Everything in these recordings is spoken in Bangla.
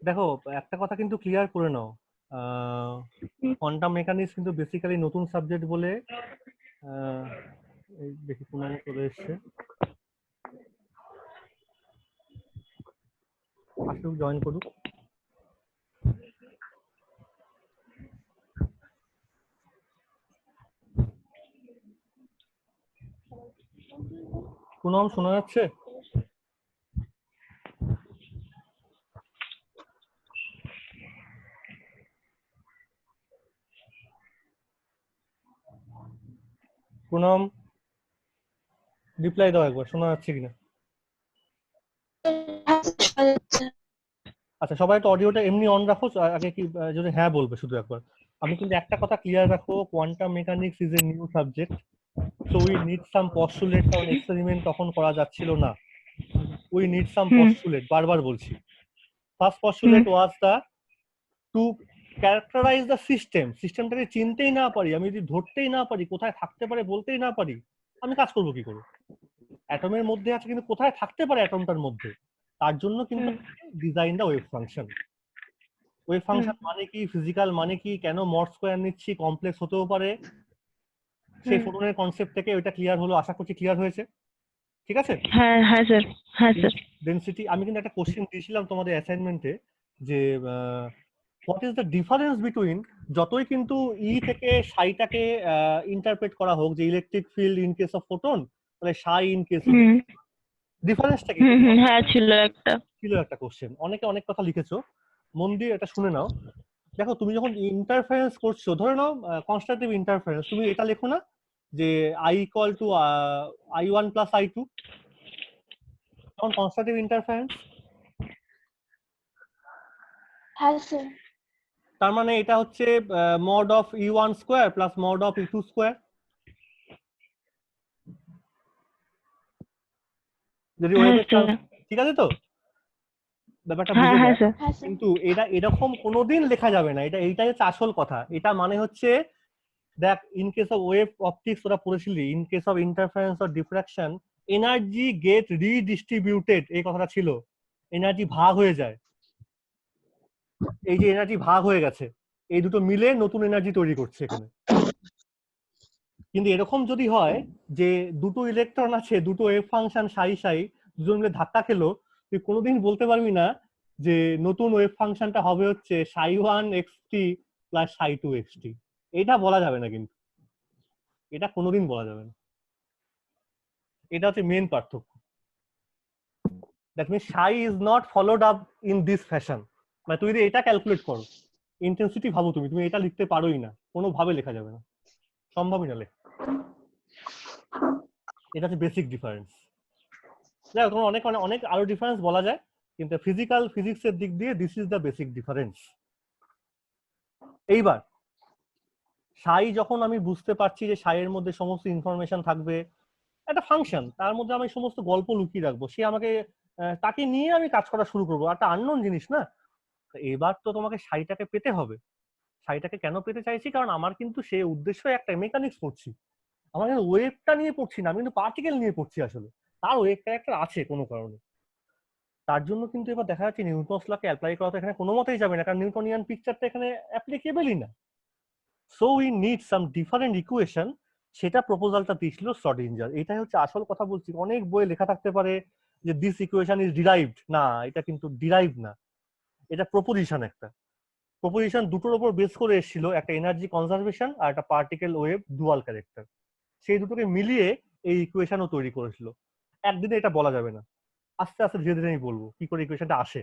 দেখো, একটা কথা কিন্তু ক্লিয়ার করে নাও, কোয়ান্টাম মেকানিক্স কিন্তু বেসিক্যালি নতুন সাবজেক্ট বলে এই দেখি কোন চলে এসছে, আসুক জয়েন করুক। পুনম শোনা যাচ্ছে? পুনম রিপ্লাই দাও একবার, শোনা যাচ্ছে কিনা। আচ্ছা, সবাই তো অডিওটা এমনি অন রাখো, আগে কি যদি হ্যাঁ বলবে শুধু একবার। আমি কিন্তু একটা কথা ক্লিয়ার রাখো, quantum mechanics is a new subject, so we need some postulate, কারণ এক্সপেরিমেন্ট তখন করা যাচ্ছিল না। উই নিড সাম পস্টুলেট, বারবার বলছি। First postulate was the to characterize the system. সিস্টেমটাকে চিনতেই না পারি, আমি যদি ধরতেই না পারি, কোথায় থাকতে পারে বলতেই না পারি, আমি কাজ করবো কি করে? অ্যাটমের মধ্যে আছে কিন্তু কোথায় থাকতে পারে অ্যাটমটার মধ্যে, তার জন্য কিন্তু ডিজাইন দা ওয়েভ ফাংশন। ওয়েভ ফাংশন মানে কি, ফিজিক্যাল মানে কি, কেন মড স্কোয়ার নিচ্ছি, কমপ্লেক্স হতেও পারে, সেই ফোটনের কনসেপ্ট থেকে ওইটা ক্লিয়ার হলো, আশা করছি ক্লিয়ার হয়েছে। ঠিক আছে? হ্যাঁ হ্যাঁ স্যার, হ্যাঁ স্যার। ডেনসিটি, আমি কিন্তু একটা কোশ্চেন দিয়েছিলাম তোমাদের অ্যাসাইনমেন্টে, যে what is the difference between, যতই কিন্তু ই থেকে সাইটাকে ইন্টারপ্রেট করা হোক, যে electric field in case of photon, তাহলে সাই ইন কেস অফ, ডিফারেন্সটা কি? হ্যাঁ ছিল একটা। ছিল একটা কোশ্চেন, অনেকে অনেক কথা লিখেছো, মন দিয়ে এটা শুনে নাও। দেখো, তুমি যখন ইন্টারফারেন্স করছো, ধরে নাও কনস্ট্রাকটিভ ইন্টারফারেন্স, তুমি এটা লেখো না যে I equal to I1 plus I2, তখন কনস্ট্রাকটিভ ইন্টারফারেন্স। হ্যাঁ স্যার। তার মানে এটা হচ্ছে mod of E1 square plus mod of E2 square, যদি ওয়েভের, ঠিক আছে তো? ব্যাপারটা বুঝে যায়। কিন্তু এটা এরকম কোনোদিন লেখা যাবে না, এইটাই হচ্ছে আসল কথা। এটা মানে হচ্ছে, দেখ, in case of wave optics ওরা পড়েছিলি, in case of interference or diffraction, energy get redistributed, এই কথাটা ছিল, এনার্জি ভাগ হয়ে যায়। এই যে এনার্জি ভাগ হয়ে গেছে, এই দুটো মিলে নতুন এনার্জি তৈরি করছে এখানে। কিন্তু এরকম যদি হয় যে দুটো ইলেকট্রন আছে, দুটো ওয়েভ ফাংশন সাই সাই, দুজন মিলে ধাক্কা খেলো, তুই কোনোদিন বলতে পারবি না যে নতুন ওয়েভ ফাংশনটা হবে হচ্ছে ψ1xt প্লাস ψ2xt। এটা বলা যাবে না, কিন্তু এটা কোনোদিন বলা যাবে না। এটা হচ্ছে মেন পার্থক্য। That means Sai is not followed up in this fashion. মানে তুই যদি এটা ক্যালকুলেট করো, ইন্টেন্সিটি ভাবো, তুমি তুমি এটা লিখতে পারোই না, কোনোভাবে লেখা যাবে না, সম্ভবই না লেখা। এটা হচ্ছে বেসিক ডিফারেন্স। যাই, তোমার অনেক অনেক অনেক আরো ডিফারেন্স বলা যায়, কিন্তু ফিজিক্যাল ফিজিক্সের দিক দিয়ে this is the basic difference. এইবার সাই যখন আমি বুঝতে পারছি যে সাইয়ের মধ্যে সমস্ত ইনফরমেশন থাকবে, একটা ফাংশন, তার মধ্যে আমি সমস্ত গল্প লুকিয়ে রাখবো, সে আমাকে, তাকে নিয়ে আমি কাজ করা শুরু করবো, একটা আননোন জিনিস না। এবার তো তোমাকে সাইটাকে পেতে হবে। সাইটাকে কেন পেতে চাইছি? কারণ আমার কিন্তু সে উদ্দেশ্য একটা, মেকানিক্স পড়ছি, আমার কিন্তু ওয়েভটা নিয়ে পড়ছি না, আমি কিন্তু পার্টিকেল নিয়ে পড়ছি আসলে, তার ওয়েভ ক্যারেক্টার আছে কোনো কারণে। তার জন্য কিন্তু এবার দেখা যাচ্ছে নিউটনস লকে অ্যাপ্লাই করা তো এখানে কোনো মতেই যাবে না, কারণ নিউটনিয়ান পিকচারটা এখানে অ্যাপ্লিকেবলই না। So we need some different equation, সেটা প্রপোজালটা দিয়েছিল শ্রডিঞ্জার। এটাই হচ্ছে আসল কথা বলছি। অনেক বইয়ে লেখা থাকতে পারে যে দিস ইকুয়েশন ইজ ডিরাইভড, না, এটা কিন্তু ডিরাইভ না, এটা প্রপোজিশন। একটা প্রপোজিশন দুটোর উপর বেস করে এসেছিল, একটা এনার্জি কনজারভেশন আর একটা পার্টিকেল ওয়েভ ডুয়াল ক্যারেক্টার, সেই দুটোকে মিলিয়ে এই ইকুয়েশনও তৈরি করেছিল। একদিনে এটা বলা যাবে না, আস্তে আস্তে ধীরে ধীরে আমি বলবো কি করে ইকুয়েশনটা আসে।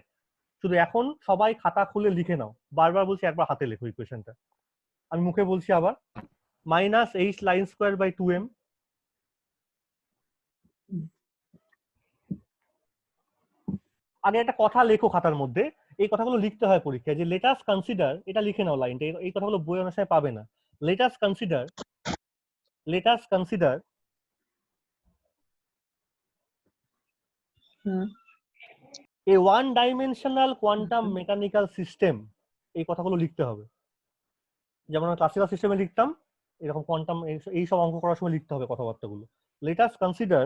শুধু এখন সবাই খাতা খুলে লিখে নাও, বারবার বলছি একবার হাতে লেখো ইকুয়েশনটা। আমি মুখে বলছি আবার, -h line square by 2m, আগে একটা কথা লেখো খাতার মধ্যে, এই কথাগুলো লিখতে হয় পরীক্ষায়, যে লেটাস কনসিডার, এটা লিখে নাও লাইনটা, এই কথাগুলো বই অনেক সময় পাবে না। Let us consider, let us consider a one dimensional quantum mechanical system, এই কথাগুলো লিখতে হবে। যেমন ক্লাসিক্যাল সিস্টেমে লিখতাম, এরকম কোয়ান্টাম এই সব অঙ্ক করার সময় লিখতে হবে কথাবার্তাগুলো। Let us consider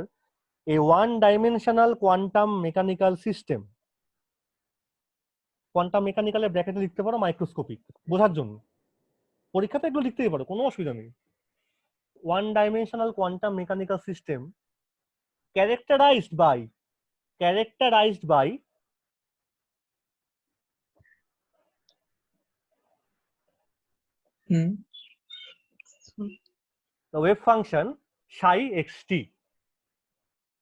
a one dimensional quantum mechanical system quantum মেকানিক্যালের ব্র্যাকেটে লিখতে পারো মাইক্রোস্কোপিক, বোঝার জন্য। পরীক্ষাতে এগুলো লিখতেই পারো, কোনো অসুবিধা নেই। One dimensional quantum mechanical system characterized by the wave function psi xt,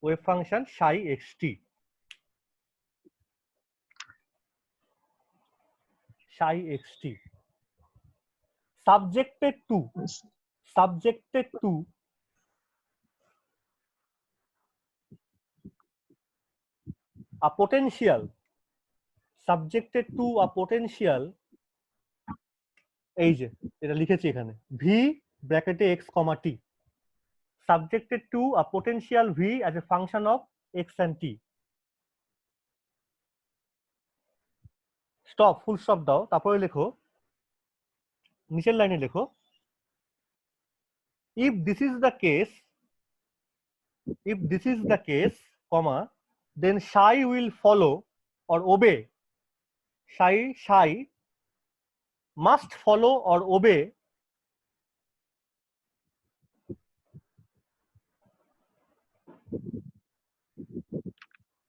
wave function psi xt, psi xt, subjected to a potential, এই যে এটা লিখেছি এখানে, v ব্র্যাকেটে x, t, subjected to a potential v as a function of x and t. Stop, full stop দাও, তারপরে লেখো, নিচের লাইনে লেখো, if this is the case, comma, then psi will follow or obey, psi must follow or obey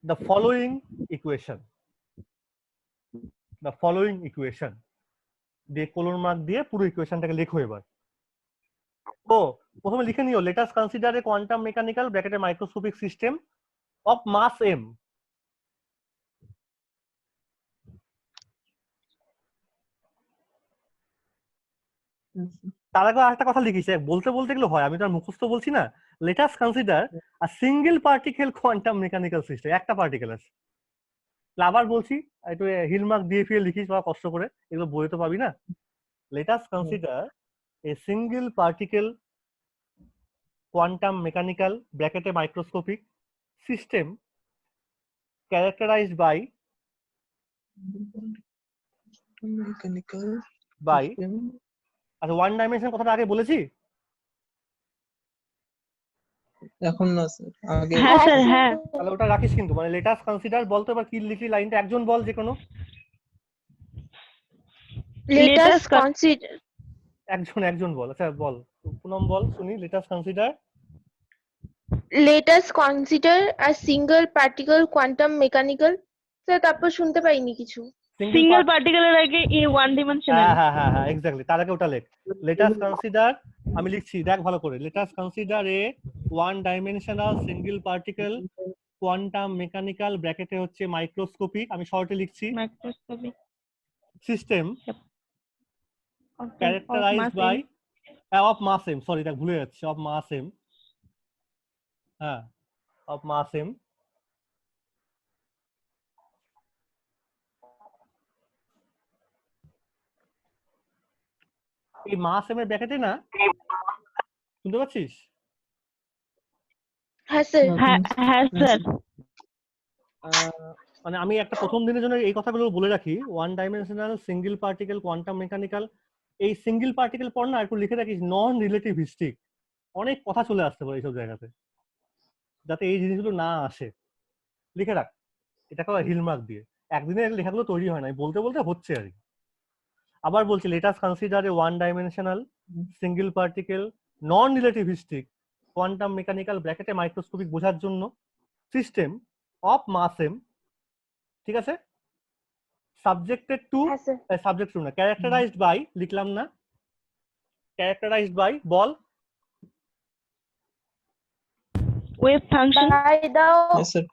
the following equation, দিয়ে কোলন মার্ক দিয়ে পুরো ইকুয়েশনটাকে লেখো। এবার ও প্রথমে লিখে নিও, let us consider a quantum mechanical ব্র্যাকেটে microscopic system of mass m, তার আগে একটা কথা লিখিস, বলতে বলতে এগুলো হয়, আমি তো আর মুখস্থ বলছি না। Let us consider a single particle quantum mechanical system, একটা পার্টিকেল আছে। আবার বলছি, একটু হিল মার্ক দিয়ে ফিরে লিখিস বা কষ্ট করে, এগুলো বইয়ে তো পাবি না। Let us consider a single particle quantum mechanical ব্র্যাকেটে মাইক্রোস্কোপিক সিস্টেম characterized by আচ্ছা, ওয়ান ডাইমেনশন কথাটা আগে বলেছি এখন না স্যার, আগে। হ্যাঁ স্যার, হ্যাঁ। তাহলে ওটা রাখিস কিন্তু, মানে লেট আস কনসিডার বলতো, এবার কি লিখলি লাইনটা, একজন বল যে কোনো Let us consider. একজন বল, আচ্ছা বল, পুনম বল শুনি, late us consider Let us consider a single particle quantum mechanical. Sir তারপর শুনতে পাইনি কিছু। সিঙ্গেল পার্টিকেলের আগে ওয়ান ডিমেনশনাল। হ্যাঁ এক্স্যাক্টলি, তার আগে ওটা লেখ। লেট আস কনসিডার, আমি লিখছি দেখ ভালো করে, let us consider a one dimensional single particle quantum mechanical ব্র্যাকেটে হচ্ছে মাইক্রোস্কোপিক, আমি শর্টে লিখছি, microscopic system characterized by of mass m, sorry দেখ ভুলে যাচ্ছে, of mass m, হ্যাঁ of mass m, এই মাস এম এর ব্র্যাকেটে না, শুনতে পাচ্ছিস? হ্যাঁ স্যার। হ্যাঁ স্যার। মানে আমি একটা প্রথম দিনের জন্য এই কথাগুলো বলে রাখি, one dimensional single particle quantum mechanical, এই সিঙ্গেল পার্টিকেল পর না একটু লিখে রাখিস নন রিলেটিভিস্টিক, অনেক কথা চলে আসতে পারে এইসব জায়গাতে, যাতে এই জিনিসগুলো না আসে, লিখে রাখ এটাকে হিল মার্ক দিয়ে। একদিনে লেখাগুলো তৈরি হয় না, বলতে বলতে হচ্ছে আর কি। আবার বলছি, let us consider a one dimensional single particle non relativistic quantum mechanical ব্র্যাকেটে মাইক্রোস্কোপিক বোঝার জন্য সিস্টেম অফ মাস এম, ঠিক আছে, সাবজেক্টেড টু, হ্যাঁ স্যার। সাবজেক্ট টু না, ক্যারেক্টারাইজড বাই লিখলাম না, ক্যারেক্টারাইজড বাই বল, ওয়েভ ফাংশন। বাই দাও। Yes, sir.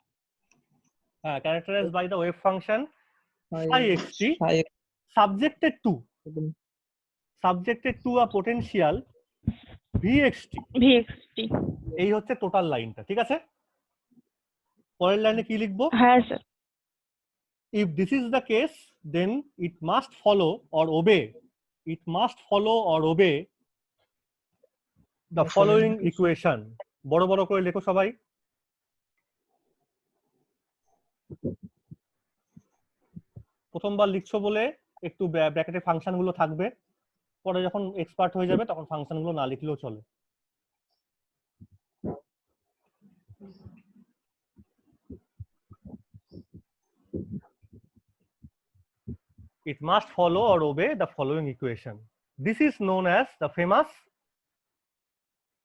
হ্যাঁ characterised by the wave function psi xt, Psi subjected to a potential vxt, V X T. এই হচ্ছে টোটাল লাইনটা, ঠিক আছে। পরের লাইনে কি লিখবো, হ্যাঁ sir. if this is the case then it must follow or obey the following equation, বড় বড় করে লেখো সবাই। প্রথমবার লিখছো বলে একটু ব্র্যাকেটে ফাংশন গুলো থাকবে, পরে যখন এক্সপার্ট হয়ে যাবে তখন ফাংশন গুলো না লিখলেও চলে। it must follow or obey the following equation. This is known as the famous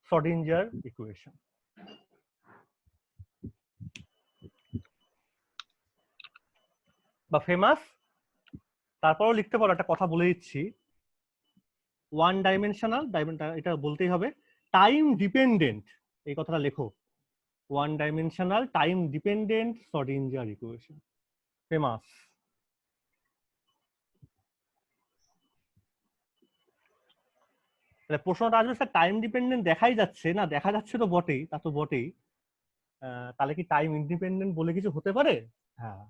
Schrodinger equation. বা ফেমাস, তারপরও লিখতে পারো, একটা কথা বলে দিচ্ছি, ওয়ান ডাইমেনশনাল, এটা বলতেই হবে, টাইম ডিপেন্ডেন্ট, এই কথাটা লেখো, one dimensional time dependent Schrodinger equation, famous. তাহলে প্রশ্নটা আসবে স্যার টাইম ডিপেন্ডেন্ট দেখাই যাচ্ছে না, দেখা যাচ্ছে তো বটেই, তা তো বটেই, তাহলে কি টাইম ইন্ডিপেন্ডেন্ট বলে কিছু হতে পারে? হ্যাঁ,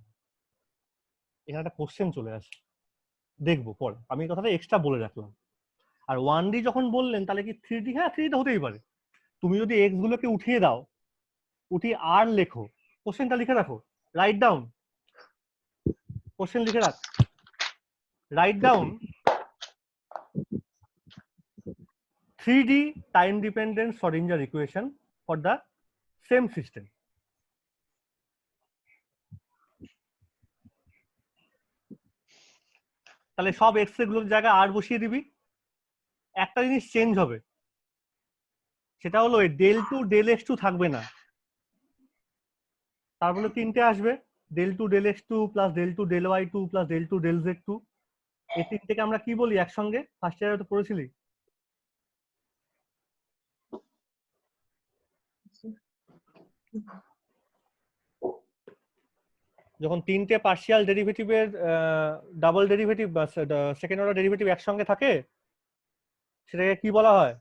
এখানে একটা কোশ্চেন চলে আসে, দেখবো পরে, আমি এই কথাটা এক্সট্রা বলে রাখলাম। আর 1D যখন বললেন তাহলে কি 3D? হ্যাঁ 3D হতেই পারে। তুমি যদি এক্স গুলোকে উঠিয়ে দাও, উঠিয়ে আর লেখো, কোশ্চেনটা লিখে রাখো, রাইট ডাউন, কোশ্চেন লিখে রাখ, write down 3D time dependent Schrodinger equation for the same system. তাহলে সব এক্স গুলোর জায়গায় আর বসিয়ে দিবি, একটা জিনিস চেঞ্জ হবে, সেটা হলো del two del x two থাকবে না, তারপরে তিনটে আসবে, del two del x two plus del two del Y two plus del two del Z two. এই তিনটেকে আমরা কি বলি একসঙ্গে? ফার্স্ট ইয়ারে তো পড়েছিলি, যখন তিনটে পার্শিয়াল ডেরিভেটিভের ডাবল ডেরিভেটিভ বা সেকেন্ড অর্ডার ডেরিভেটিভ একসঙ্গে থাকে, সেটাকে কি বলা হয়?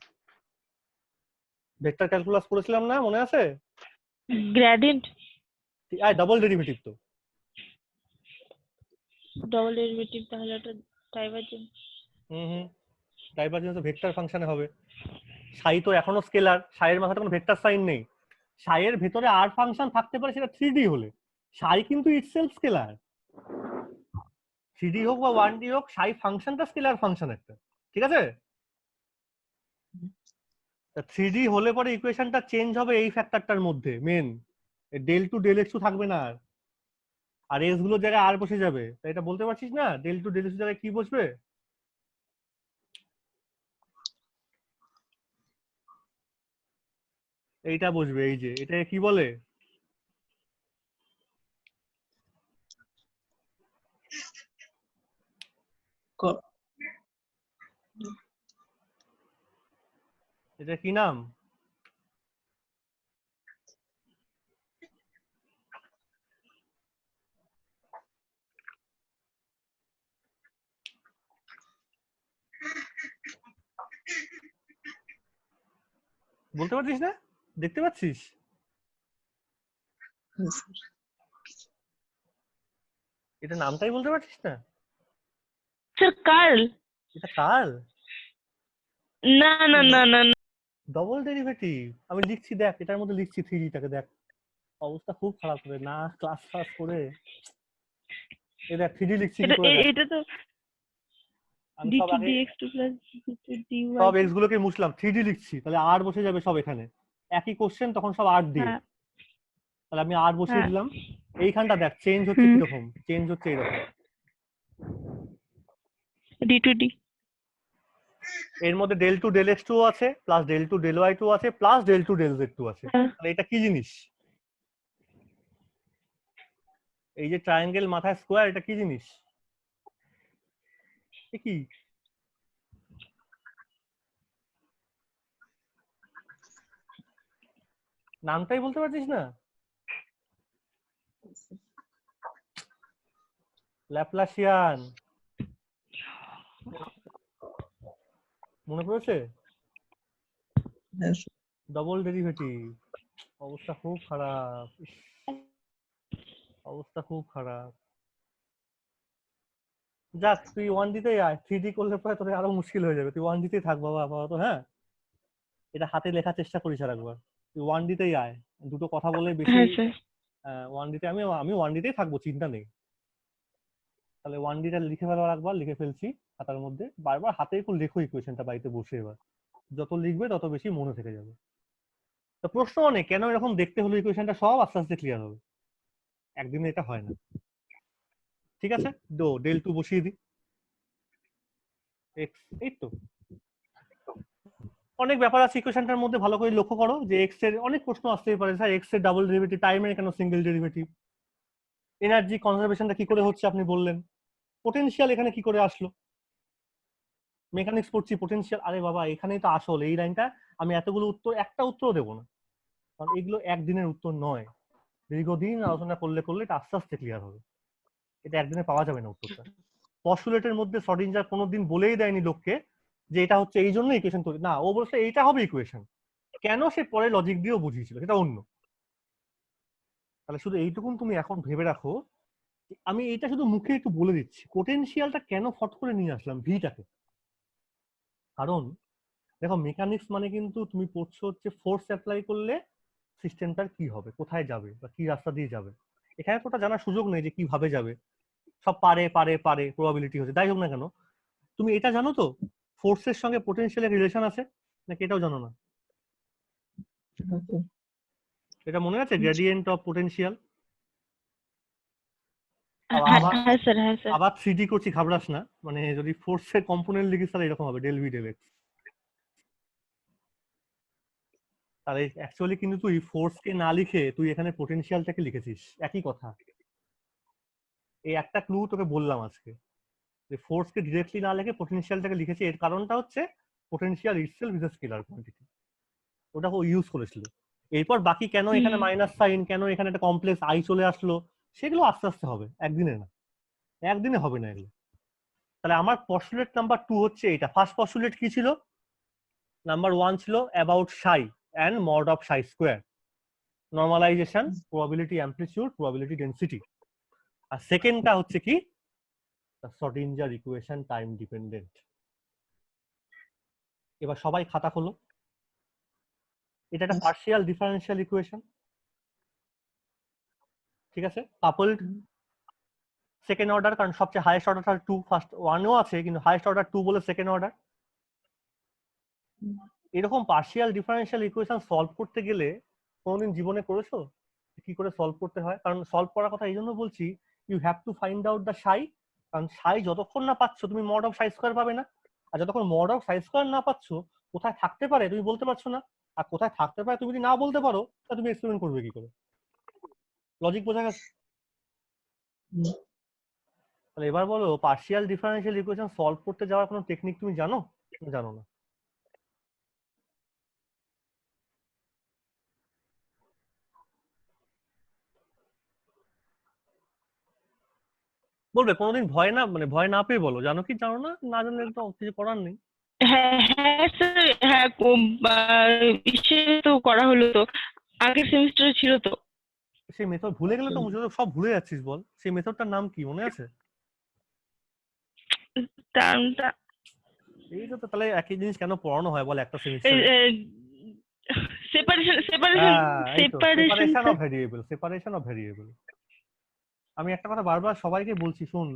ভেক্টর ক্যালকুলাস পড়েছিলাম না, মনে আছে? গ্রেডিয়েন্ট, ডাবল ডেরিভেটিভ তো, ডবল ডেরিভেটিভ, তাহলে ওটা ডাইভারজেন্স। হুম, ডাইভারজেন্স তো ভেক্টর ফাংশনে হবে। সাই তো এখনো স্কেলার, সাইয়ের মাথায় কোনো ভেক্টর সাইন নেই, সাইয়ের ভেতরে আর ফাংশন থাকতে পারে সেটা 3D হলে, সাই কিন্তু ইটসেলফ স্কেলার, 3D হোক বা 1D হোক, সাই ফাংশনটা স্কেলার ফাংশন একটা, ঠিক আছে? 3D হলে পরে ইকুয়েশনটা চেঞ্জ হবে এই ফ্যাক্টরটার মধ্যে, মেন del two del x two থাকবে না, আর এক্স গুলোর জায়গায় আর বসে যাবে। তাই এটা বলতে পারছিস না, ডেল টু ডেল এক্স জায়গায় কি বসবে? এইটা বসবে, এই যে এটা কি বলে? এটা কি নাম? বলতে পারছিস না? দেখতে পাচ্ছিস? এটা নামটাই বলতে পারছিস না? Sir curl. এটা কার্ল? না না না না না। ডবল ডেরিভেটিভ আমি লিখছি, দেখ এটার মধ্যে লিখছি 3D টাকে, দেখ অবস্থা খুব খারাপ করে না, ক্লাস ক্লাস করে এই দেখ 3D লিখছি কি করে, দেখ। এটা তো আমি d সব to আগে dx to plus d to dy। সব এক্স গুলোকে মুছলাম, 3D লিখছি, তাহলে আর বসে যাবে সব এখানে, একই কোশ্চেন তখন সব আর দিয়ে, হ্যাঁ তাহলে আমি আর বসিয়ে হ্যাঁ। দিলাম। এইখানটা দেখ চেঞ্জ হচ্ছে হুম। কিরকম, চেঞ্জ হচ্ছে এইরকম, d to d। এর মধ্যে del two del x two আছে, plus del two del Y two আছে, plus del two del Z two আছে। হ্যাঁ। তাহলে এটা কি জিনিস? এই যে ট্রায়াঙ্গেল মাথায় স্কোয়ার, এটা কি জিনিস? এ কি? নামটাই বলতে পারছিস না? ল্যাপ্লাসিয়ান, মনে পড়েছে? ডবল ডেরিভেটিভ, অবস্থা খুব খারাপ, ইস, অবস্থা খুব খারাপ। যাক তুই 1D তেই আয়, 3D করলে পরে তোর আরো মুশকিল হয়ে যাবে, তুই 1D তেই থাক বাবা আপাতত, হ্যাঁ? এটা হাতে লেখার চেষ্টা করিস আর একবার, তুই 1D তেই আয়, দুটো কথা বলে বেশি। হ্যাঁ স্যার। 1D তে আমি 1D তেই থাকবো, চিন্তা নেই। তাহলে 1D টা লিখে ফেলার একবার, লিখে ফেলছি খাতার মধ্যে, বারবার হাতে একটু লেখো ইকুয়েশনটা বাড়িতে বসে, এবার যত লিখবে তত বেশি মনে থেকে যাবে। তো প্রশ্ন অনেক, কেন এরকম দেখতে হলো ইকুয়েশনটা, সব আস্তে আস্তে ক্লিয়ার হবে, একদিনে এটা হয় না। ঠিক আছে, ডেল টু বসিয়ে দিই, এক্স, এই তো অনেক ব্যাপার আছে ইকুয়েশনটার মধ্যে, ভালো করে লক্ষ্য করো যে এক্স এর অনেক প্রশ্ন আসতেই পারে, স্যার এক্স এর ডাবল ডেরিভেটিভ, টাইমের কেন সিঙ্গেল ডেরিভেটিভ, এনার্জি কনজারভেশনটা কি করে হচ্ছে আপনি বললেন, পোটেনশিয়াল এখানে কি করে আসলো, মেকানিক্স পড়ছি পোটেনশিয়াল, আরে বাবা এখানেই তো আসল, এই লাইনটা আমি এতগুলো উত্তর একটা উত্তরও দেবো না, কারণ এগুলো একদিনের উত্তর নয়, দীর্ঘদিন আলোচনা করলে করলে এটা আস্তে আস্তে ক্লিয়ার হবে, এটা একদিনে পাওয়া যাবে না উত্তরটা। পস্টুলেটের মধ্যে শ্রোডিঞ্জার কোনোদিন বলেই দেয়নি লোককে যে এটা হচ্ছে এই জন্য ইকুয়েশন তৈরি, না ও বলছে এইটা হবে ইকুয়েশন, কেন সে পরে লজিক দিয়েও বুঝিয়েছিল সেটা অন্য। তাহলে শুধু এইটুকুন তুমি এখন ভেবে রাখো, আমি এটা শুধু মুখে একটু বলে দিচ্ছি, পোটেনশিয়ালটা কেন ফট করে নিয়ে আসলাম ভিটাকে, কারণ দেখো মেকানিক্স মানে কিন্তু তুমি পড়ছো হচ্ছে ফোর্স অ্যাপ্লাই করলে সিস্টেমটার কি হবে, কোথায় যাবে বা কি রাস্তা দিয়ে যাবে, এখানে তো ওটা জানার সুযোগ নেই যে কিভাবে যাবে, সব পারে পারে পারে প্রবাবিলিটি হচ্ছে, যাই হোক না কেন তুমি এটা জানো তো ফোর্সের সঙ্গে পোটেনশিয়ালের রিলেশন আছে নাকি এটাও জানো না, Okay. এটা মনে আছে গ্রেডিয়েন্ট অফ পোটেনশিয়াল, হ্যাঁ স্যার, হ্যাঁ স্যার। আবার 3D করছি ঘাবড়াস না, মানে যদি ফোর্সের কম্পোনেন্ট লিখিস তাহলে এরকম হবে ডেল ভি ডেল এক্স, তাহলে অ্যাকচুয়ালি কিন্তু তুই ফোর্সকে না লিখে তুই এখানে পোটেনশিয়ালটাকে লিখেছিস, একই কথা। এই একটা ক্লু তোকে বললাম আজকে, যে ফোর্সকে ডিরেক্টলি না লিখে পোটেনশিয়ালটাকে লিখেছি, এর কারণটা হচ্ছে potential itself is a scalar quantity, ওটা ও ইউজ করেছিল। এরপর বাকি কেন এখানে মাইনাস সাইন, কেন এখানে একটা কমপ্লেক্স আই চলে আসলো, সেগুলো আস্তে আস্তে হবে, একদিনে না, একদিনে হবে না এগুলো। তাহলে আমার পস্টুলেট নাম্বার 2 হচ্ছে এটা। ফার্স্ট পস্টুলেট কি ছিল? নাম্বার 1 ছিল about psi and mod of psi square, normalization, probability amplitude, probability density. আর সেকেন্ডটা হচ্ছে কি, শ্রোডিঞ্জার ইকুয়েশন টাইম ডিপেন্ডেন্ট। এবার সবাই খাতা খোলো, এটা একটা পার্শিয়াল ডিফারেন্সিয়াল ইকুয়েশন, ঠিক আছে, কাপলড সেকেন্ড অর্ডার, কারণ সবচেয়ে হাইয়েস্ট অর্ডারটা 2, ফার্স্ট 1ও আছে কিন্তু হাইয়েস্ট অর্ডার 2 বলে সেকেন্ড অর্ডার। এরকম পার্শিয়াল ডিফারেন্সিয়াল ইকুয়েশন সলভ করতে গেলে কোনোদিন জীবনে করেছো কি করে সলভ করতে হয়? কারণ সলভ করার কথা এই জন্য বলছি, you have to find out the psi, কারণ সাই যতক্ষণ না পাচ্ছ তুমি মড অফ সাই স্কোয়ার পাবে না, আর যতক্ষণ মড অফ সাই স্কোয়ার না পাচ্ছ কোথায় থাকতে পারে তুমি বলতে পারছো না, আর কোথায় থাকতে পারে তুমি যদি না বলতে পারো তাহলে তুমি এক্সপেরিমেন্ট করবে কি করে? লজিক বোঝা গেছে? তাহলে এবার বলো, পার্শিয়াল ডিফারেন্সিয়াল ইকুয়েশন সলভ করতে যাওয়ার কোনো টেকনিক তুমি জানো? জানো না। বলবে কোনোদিন ভয় না, মানে ভয় না পেয়ে বলো, জানো কি জানো না, না জানলে তো কিছু করার নেই। হ্যাঁ হ্যাঁ স্যার, হ্যাঁ ইসে তো করা হলো তো, আগের সেমিস্টারে ছিল তো। সেই মেথড ভুলে গেলে তো মুছে সব ভুলে যাচ্ছিস, বল সেই মেথডটার নাম কি মনে আছে? টার্মটা এই তো, তাহলে একই জিনিস কেন পড়ানো হয় বল একটা সেমিস্টারে? Separation separation of variable, separation of variable. আমি একটা কথা বারবার সবাইকে বলছি, শুন,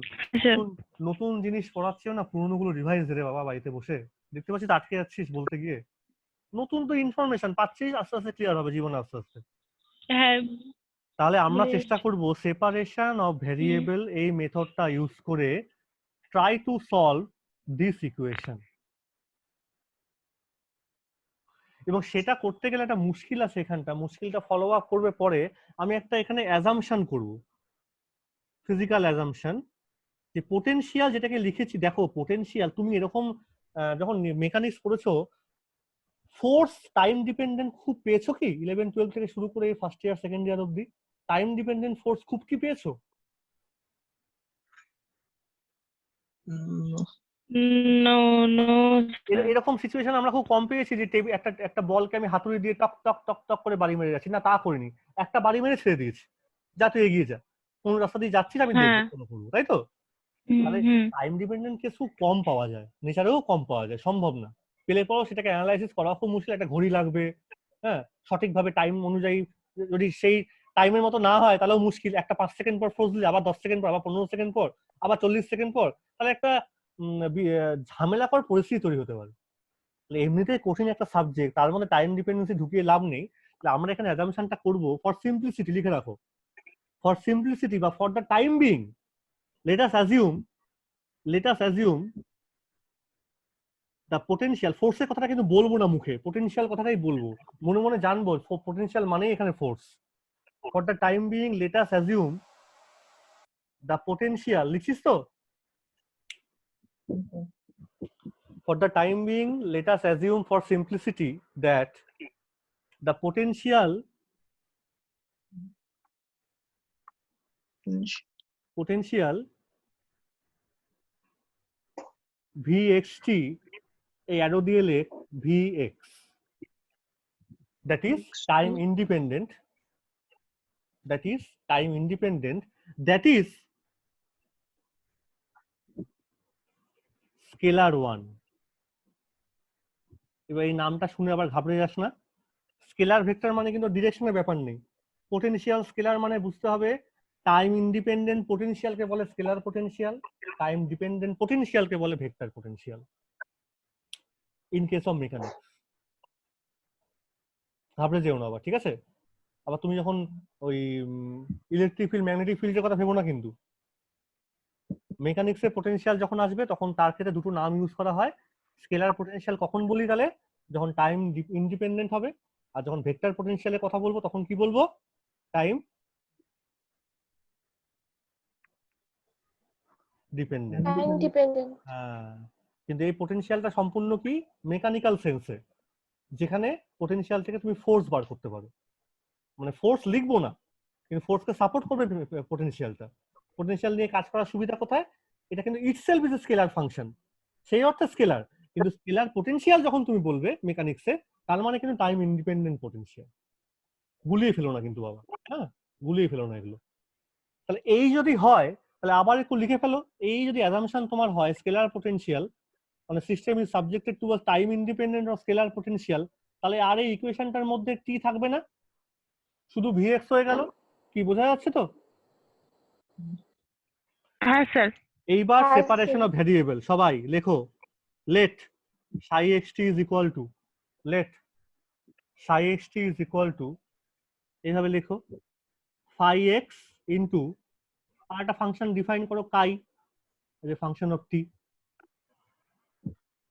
নতুন জিনিস পড়াচ্ছেও না, পুরনো গুলো রিভাইজ দে বাবা বাড়িতে বসে, দেখতে পাচ্ছিস আটকে যাচ্ছিস বলতে গিয়ে, নতুন তো ইনফরমেশন পাচ্ছিস, আস্তে আস্তে ক্লিয়ার হবে জীবনে আস্তে আস্তে। হ্যাঁ, তাহলে আমরা চেষ্টা করব সেপারেশন অফ ভেরিয়েবল এই মেথডটা ইউজ করে try to solve this equation. এবং সেটা করতে গেলে একটা মুশকিল আছে, এখানটা মুশকিলটা ফলো আপ করবে পরে। আমি একটা এখানে অ্যাজাম্পশন করব, ফিজিক্যাল অ্যাজাম্পশন, যে পোটেনশিয়াল যেটাকে লিখেছি, দেখো পোটেনশিয়াল তুমি এরকম যখন মেকানিক্স পড়েছো, ফোর্স টাইম ডিপেন্ডেন্ট খুব পেয়েছো কি 11-12 থেকে শুরু করে ফার্স্ট ইয়ার সেকেন্ড ইয়ার অবধি? টাইম ডিপেন্ডেন্ট ফোর্স খুব কি পেয়েছো? নো নো, এরকম সিচুয়েশন আমরা খুব কম পেয়েছি যে একটা বলকে আমি হাতুড়ি দিয়ে টক টক টক টক করে বাড়ি মেরে যাচ্ছি, না তা করিনি, একটা বাড়ি মেরে ছেড়ে দিয়েছি, যা তুই এগিয়ে যা, কোন রাস্তা দিয়ে যাচ্ছিস আমি দেখবো করবো, তাই তো? তাহলে টাইম ডিপেন্ডেন্ট কেস খুব কম পাওয়া যায়, নেচারেও কম পাওয়া যায়, সম্ভব না, পেলে পরও সেটাকে অ্যানালাইসিস করা খুব মুশকিল। একটা ঘড়ি লাগবে, হ্যাঁ, সঠিকভাবে টাইম অনুযায়ী যদি সেই টাইমের মতো না হয় তাহলেও মুশকিল, একটা 5 সেকেন্ড পর ফোর্স দিলে আবার 10 সেকেন্ড পর, আবার 15 সেকেন্ড পর, আবার 40 সেকেন্ড পর, তাহলে একটা ঝামেলাকর পরিস্থিতি তৈরি হতে পারে। এমনিতেই কঠিন একটা সাবজেক্ট, তার মধ্যে টাইম ডিপেন্ডেন্সি ঢুকিয়ে লাভ নেই। আমরা এখানে অ্যাজাম্পশনটা করব ফর সিম্পলিসিটি, লিখে রাখো, ফর সিম্পলিসিটি বা for the time being, let us assume the potential, ফোর্সের কথাটা কিন্তু বলবো না মুখে, পোটেনশিয়াল কথাটাই বলবো, মনে মনে জানবো পোটেনশিয়াল মানেই এখানে force. For the time being let us assume the potential, লিখছিস তো? Okay. For the time being, let us assume for simplicity that the potential Vxt, a arrow দিয়ে লেখ Vx, that is time independent, that is time independent, that is scalar 1. এবার এই নামটা শুনে আবার ঘাবড়ে যাস না, স্কেলার ভেক্টর মানে কিন্তু ডিরেকশনের ব্যাপার নেই। পোটেনশিয়াল স্কেলার মানে বুঝতে হবে টাইম ইন্ডিপেন্ডেন্ট পোটেনশিয়ালকে বলে স্কেলার পোটেনশিয়াল, টাইম ডিপেন্ডেন্ট পোটেনশিয়ালকে বলে vector potential in case of mechanics. ঘাবড়ে যেও না আবার, ঠিক আছে? আবার তুমি যখন ওই ইলেকট্রিক ফিল্ড ম্যাগনেটিক ফিল্ডের কথা ভেবো না কিন্তু। মেকানিক্সে পোটেনশিয়াল যখন আসবে তখন তার ক্ষেত্রে দুটো নাম ইউজ করা হয়। স্কেলার পোটেনশিয়াল কখন বলি তাহলে যখন টাইম ইন্ডিপেন্ডেন্ট হবে, আর যখন ভেক্টর পোটেনশিয়ালের কথা বলবো তখন কি বলবো? Time dependent. Time dependent. হ্যাঁ, কিন্তু এই পোটেনশিয়ালটা সম্পূর্ণ কি মেকানিক্যাল সেন্সে, যেখানে পোটেনশিয়াল থেকে তুমি ফোর্স বার করতে পারো, মানে ফোর্স লিখবো না কিন্তু ফোর্সকে সাপোর্ট করবে পোটেনশিয়ালটা। পোটেনশিয়াল নিয়ে কাজ করার সুবিধা কোথায়? এটা কিন্তু itself is a scalar function, সেই অর্থে স্কেলার, কিন্তু স্কেলার পোটেনশিয়াল যখন তুমি বলবে মেকানিক্সে তার মানে কিন্তু টাইম ইন্ডিপেন্ডেন্ট পোটেনশিয়াল। গুলিয়ে ফেলো না কিন্তু বাবা, হ্যাঁ গুলিয়ে ফেলো না এগুলো। তাহলে এই যদি হয় তাহলে আবার একটু লিখে ফেলো, এই যদি অ্যাজাম্পশন তোমার হয় স্কেলার পোটেনশিয়াল মানে system is subjected to time independent of scalar potential, তাহলে আর এই ইকুয়েশনটার মধ্যে টি থাকবে না, শুধু ভিএক্স হয়ে গেল। কি বোঝা যাচ্ছে তো? হ্যাঁ স্যার। এইবার হ্যাঁ, সেপারেশন স্যার। অফ ভ্যারিয়েবল, সবাই লেখো late psi xt is equal to, let psi xt is equal to, এইভাবে লেখো phi x ইন্টু আর একটা ফাংশন ডিফাইন করো কাই, যে ফাংশন অফ টি,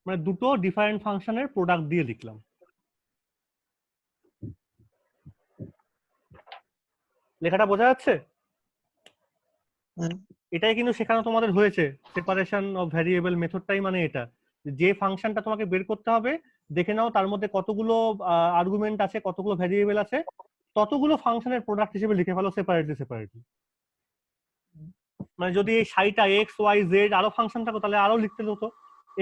মানে দুটো ডিফারেন্ট ফাংশনের প্রোডাক্ট দিয়ে লিখলাম। লেখাটা বোঝা যাচ্ছে? এটাই কিন্তু শেখানো তোমাদের হয়েছে, সেপারেশন অফ ভ্যারিয়েবল মেথডটাই মানে এটা, যে ফাংশনটা তোমাকে বের করতে হবে দেখে নাও তার মধ্যে কতগুলো আর্গুমেন্ট আছে, কতগুলো ভ্যারিয়েবল আছে, ততগুলো ফাংশনের প্রোডাক্ট হিসেবে লিখে ফেলো সেপারেটলি সেপারেটলি। মানে যদি এই সাইটা এক্স ওয়াই জেড আরো ফাংশন থাকো তাহলে আরো লিখতে হতো,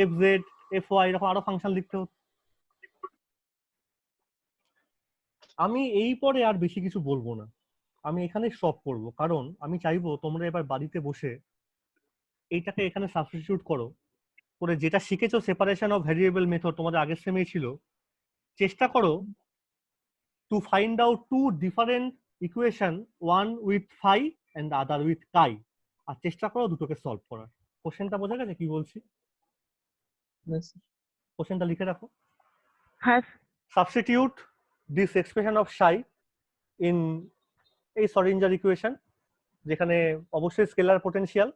এফ জেড এফ ওয়াই এরকম আরো ফাংশন লিখতে হতো। আমি এই পরে আর বেশি কিছু বলবো না, আমি এখানে স্টপ করব, কারণ আমি চাইবো তোমরা এবার বাড়িতে বসে এইটাকে এখানে সাবস্টিটিউট করো, করে যেটা শিখেছো সেপারেশন অফ ভ্যারিয়েবল মেথড তোমাদের আগের সেমেই ছিল, চেষ্টা করো to find out two different equation, one with phi and other with chi, আর চেষ্টা করো দুটোকে সলভ করার। কোশ্চেনটা বোঝা গেছে কি বলছি? Yes. কোশ্চেনটা লিখে রাখো। হ্যাঁ substitute this expression of Sai in এই সরিঞ্জার ইকুয়েশন, যেখানে অবশ্যই scalar potential,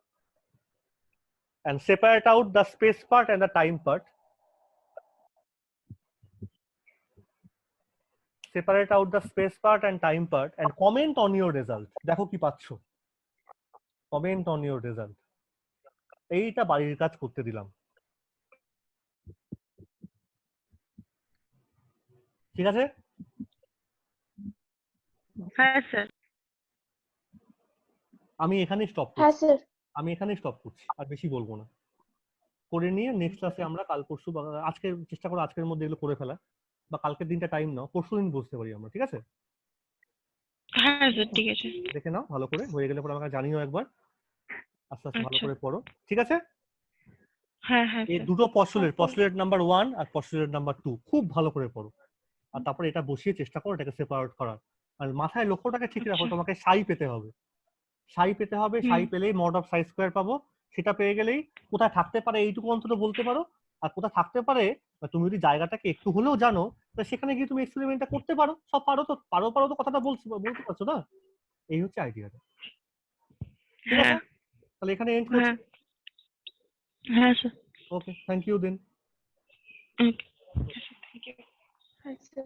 and separate out the space part and the time part. Separate out the space part and time part and comment on your result. দেখো কি পাচ্ছ, comment on your result. এইটা বাড়ির কাজ করতে দিলাম, ঠিক আছে? হ্যাঁ স্যার। আমি এখানেই স্টপ হ্যাঁ করছি, স্যার। আমি এখানেই স্টপ করছি, আর বেশি বলবো না। করে নিয়ে নেক্সট ক্লাসে আমরা কাল পরশু বা আজকে চেষ্টা করো আজকের মধ্যে এগুলো করে ফেলা, বা কালকের দিনটা টাইম নাও, পরশু দিন বসতে পারি আমরা, ঠিক আছে? হ্যাঁ স্যার ঠিক আছে। দেখে নাও ভালো করে, হয়ে গেলে পরে আমাকে জানিও একবার, আস্তে আস্তে ভালো করে পড়ো, ঠিক আছে? হ্যাঁ হ্যাঁ এই স্যার। দুটো পস্টুলেট নাম্বার 1 আর পস্টুলেট নাম্বার 2 খুব ভালো করে পড়ো, আর তারপরে এটা বসিয়ে চেষ্টা করো এটাকে সেপারেট করার। আর মাথায় লক্ষ্যটাকে ঠিক রাখো, আচ্ছা। তোমাকে সাই পেতে হবে, সাই পেতে হবে, সাই পেলেই মড অফ সাই স্কোয়ার পাবো, সেটা পেয়ে গেলেই কোথায় থাকতে পারে এইটুকু অন্তত বলতে পারো, আর কোথায় থাকতে পারে তুমি যদি জায়গাটাকে একটু হলেও জানো তাহলে সেখানে গিয়ে তুমি এক্সপেরিমেন্টটা করতে পারো। সব পারো তো, পারো তো কথাটা বলতে পারছো না? এই হচ্ছে আইডিয়াটা, ঠিক আছে? হ্যাঁ তাহলে এখানে এন্ড করছি। হ্যাঁ হ্যাঁ sir. Okay, thank you then. Okay. Thank you. আচ্ছা